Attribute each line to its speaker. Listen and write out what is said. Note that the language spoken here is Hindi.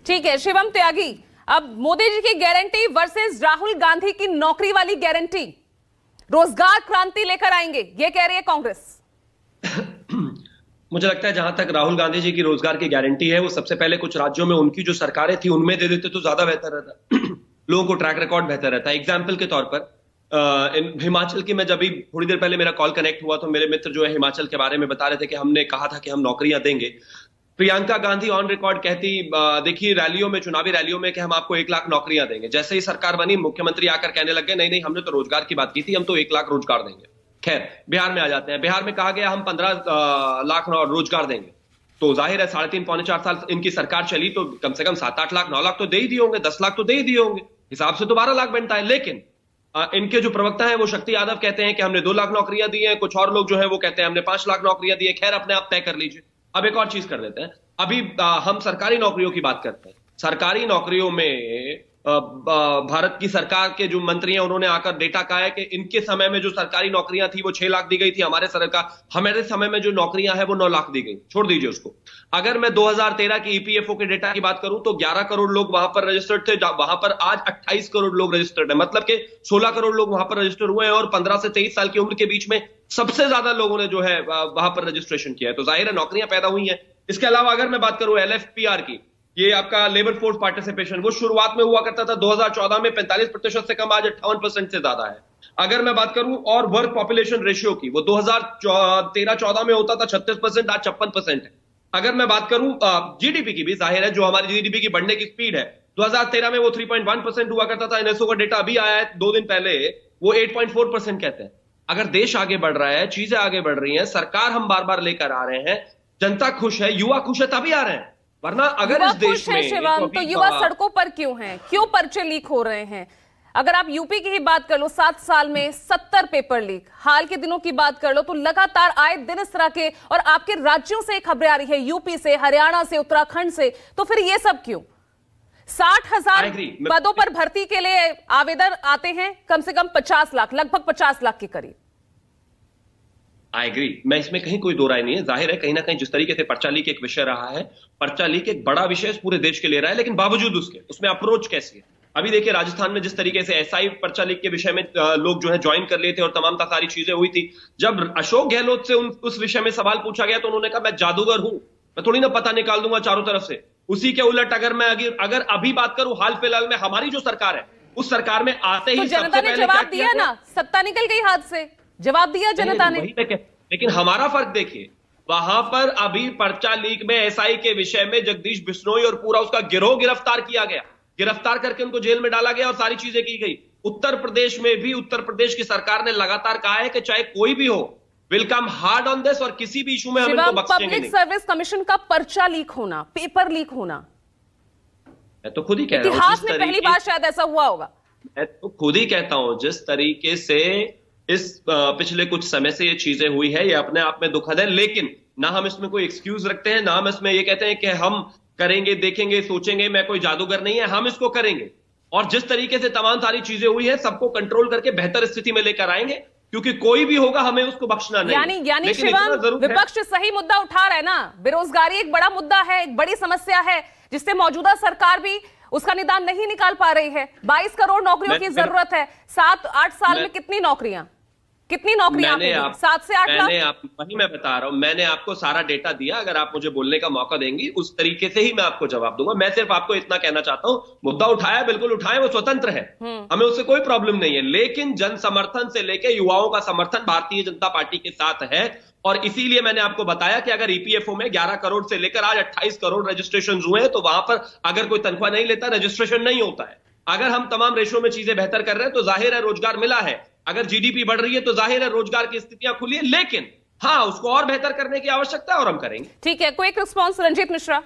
Speaker 1: ठीक है शिवम त्यागी, अब मोदी जी की गारंटी वर्सेस राहुल गांधी की नौकरी वाली गारंटी, रोजगार क्रांति लेकर आएंगे, ये कह रही है कांग्रेस।
Speaker 2: मुझे लगता है जहां तक राहुल गांधी जी की रोजगार की गारंटी है, वो सबसे पहले कुछ राज्यों में उनकी जो सरकारें थी उनमें दे देते तो ज्यादा बेहतर रहता। लोगों को ट्रैक रिकॉर्ड बेहतर रहता है। एग्जाम्पल के तौर पर हिमाचल की, मैं जब भी थोड़ी देर पहले मेरा कॉल कनेक्ट हुआ तो मेरे मित्र जो है हिमाचल के बारे में बता रहे थे कि हमने कहा था कि हम नौकरियां देंगे। प्रियंका गांधी ऑन रिकॉर्ड कहती, देखिए रैलियों में, चुनावी रैलियों में, कि हम आपको 1 लाख नौकरियां देंगे। जैसे ही सरकार बनी, मुख्यमंत्री आकर कहने लग गए नहीं नहीं, हमने तो रोजगार की बात की थी, हम तो 1 लाख रोजगार देंगे। खैर, बिहार में आ जाते हैं। बिहार में कहा गया हम 15 लाख रोजगार देंगे। तो जाहिर है 3.5 पौने 4 साल इनकी सरकार चली तो कम से कम 7-8 लाख 9 लाख तो दे ही दिए होंगे, 10 लाख तो दे ही दिए होंगे, हिसाब से तो 12 लाख बनता है। लेकिन इनके जो प्रवक्ता है वो शक्ति यादव कहते हैं कि हमने 2 लाख नौकरियां दी हैं। कुछ और लोग जो है वो कहते हैं हमने 5 लाख नौकरियां दी है। खैर, अपने आप तय कर लीजिए। अब एक और चीज कर देते हैं। अभी हम सरकारी नौकरियों की बात करते हैं। सरकारी नौकरियों में भारत की सरकार के जो मंत्री हैं उन्होंने आकर डेटा कहा है कि इनके समय में जो सरकारी नौकरियां थी वो 6 लाख दी गई थी। हमारे समय में जो नौकरियां हैं वो 9 लाख दी गई। छोड़ दीजिए उसको। अगर मैं 2013 की ईपीएफओ के डेटा की बात करूं तो 11 करोड़ लोग वहां पर रजिस्टर्ड थे। वहां पर आज 28 करोड़ लोग रजिस्टर्ड है, मतलब कि 16 करोड़ लोग वहां पर रजिस्टर हुए हैं और 15 से 23 साल की उम्र के बीच में सबसे ज्यादा लोगों ने जो है वहां पर रजिस्ट्रेशन किया है। तो जाहिर है नौकरियां पैदा हुई हैं। इसके अलावा अगर मैं बात करूं एलएफपीआर की, ये आपका लेबर फोर्स पार्टिसिपेशन, वो शुरुआत में हुआ करता था 2014 में 45% से कम, आज 58% से ज्यादा है। अगर मैं बात करूं और वर्क पॉपुलेशन रेशियो की, वो 2013-14 में होता था 36%, आज 56% है। अगर मैं बात करूं जीडीपी की भी, जाहिर है जो हमारी जीडीपी की बढ़ने की स्पीड है, 2013 में वो 3.1% हुआ करता था। एनएसओ का डेटा अभी आया है 2 दिन पहले, वो 8.4% कहते हैं। अगर देश आगे बढ़ रहा है, चीजें आगे बढ़ रही हैं, सरकार हम बार बार लेकर आ रहे हैं, जनता खुश है, युवा खुश है, तभी आ रहे हैं। वरना अगर इस देश में
Speaker 1: शिवम, तो युवा सड़कों पर क्यों हैं? क्यों पर्चे लीक हो रहे हैं? अगर आप यूपी की ही बात कर लो, 7 साल में 70 पेपर लीक, हाल के दिनों की बात कर लो तो लगातार आए दिन इस तरह के, और आपके राज्यों से खबरें आ रही है, यूपी से, हरियाणा से, उत्तराखंड से, तो फिर ये सब क्यों? 60,000 पदों पर भर्ती के लिए आवेदन आते हैं, कम से कम 50 लाख, लगभग 50 लाख के करीब।
Speaker 2: आई एग्री, मैं इसमें कहीं कोई दो राय नहीं है। जाहिर है कहीं ना कहीं जिस तरीके से पर्चा लीक एक विषय रहा है, पर्चा लीक एक बड़ा विषय पूरे देश के ले रहा है, लेकिन बावजूद उसके उसमें अप्रोच कैसी है? अभी देखिए राजस्थान में जिस तरीके से एसआई पर्चा लीक के विषय में लोग जो है ज्वाइन कर लिए थे और तमाम सारी चीजें हुई थी। जब अशोक गहलोत से उस विषय में सवाल पूछा गया तो उन्होंने कहा मैं जादूगर हूं, मैं थोड़ी ना पता निकाल दूंगा चारों तरफ से। उसी के उलट अगर अभी बात करूं हाल फिलहाल में हमारी जो सरकार है, उस सरकार में आते ही
Speaker 1: जनता ने जवाब दिया ना, सत्ता निकल गई हाथ से, जवाब दिया जनता ने।
Speaker 2: लेकिन हमारा फर्क देखिए, वहां पर अभी पर्चा लीक में एसआई के विषय में जगदीश बिश्नोई और पूरा उसका गिरोह गिरफ्तार किया गया, गिरफ्तार करके उनको जेल में डाला गया और सारी चीजें की गई। उत्तर प्रदेश में भी उत्तर प्रदेश की सरकार ने लगातार कहा है कि चाहे कोई भी हो, will come hard on this, और किसी भी इशू में हम इनको बख्शेंगे नहीं।
Speaker 1: पब्लिक सर्विस कमीशन का पर्चा लीक होना, पेपर लीक होना,
Speaker 2: मैं तो खुद ही कह रहा हूं,
Speaker 1: इतिहास में पहली बार शायद ऐसा हुआ होगा।
Speaker 2: मैं तो खुद ही कहता हूं, जिस तरीके से इस पिछले कुछ समय से ये चीजें हुई है, ये अपने आप में दुखद है। लेकिन ना हम इसमें कोई एक्सक्यूज रखते हैं, ना हम इसमें ये कहते हैं कि हम करेंगे, देखेंगे, सोचेंगे, मैं कोई जादूगर नहीं है, हम इसको करेंगे। और जिस तरीके से तमाम सारी चीजें हुई है, सबको कंट्रोल करके बेहतर स्थिति में लेकर आएंगे, क्योंकि कोई भी होगा हमें उसको बख्शना नहीं।
Speaker 1: यानी शिवम, विपक्ष सही मुद्दा उठा रहा है ना, बेरोजगारी एक बड़ा मुद्दा है, एक बड़ी समस्या है, जिससे मौजूदा सरकार भी उसका निदान नहीं निकाल पा रही है। 22 करोड़ नौकरियों की जरूरत है। 7-8 साल में कितनी नौकरियां 7 से 8 लाख?
Speaker 2: वही मैं बता रहा हूं, मैंने आपको सारा डेटा दिया। अगर आप मुझे बोलने का मौका देंगी उस तरीके से ही मैं आपको जवाब दूंगा। मैं सिर्फ आपको इतना कहना चाहता हूं, मुद्दा उठाया, बिल्कुल उठाए, वो स्वतंत्र है, हमें उससे कोई प्रॉब्लम नहीं है। लेकिन जन समर्थन से लेकर युवाओं का समर्थन भारतीय जनता पार्टी के साथ है, और इसीलिए मैंने आपको बताया कि अगर ईपीएफओ में 11 करोड़ से लेकर आज 28 करोड़ रजिस्ट्रेशन हुए हैं, तो वहां पर अगर कोई तनख्वाह नहीं लेता, रजिस्ट्रेशन नहीं होता है। अगर हम तमाम रेशो में चीजें बेहतर कर रहे हैं तो जाहिर है रोजगार मिला है। अगर जीडीपी बढ़ रही है तो जाहिर है रोजगार की स्थितियां खुली है। लेकिन हाँ, उसको और बेहतर करने की आवश्यकता है और हम करेंगे।
Speaker 1: ठीक है, क्विक रिस्पॉन्स रंजीत मिश्रा।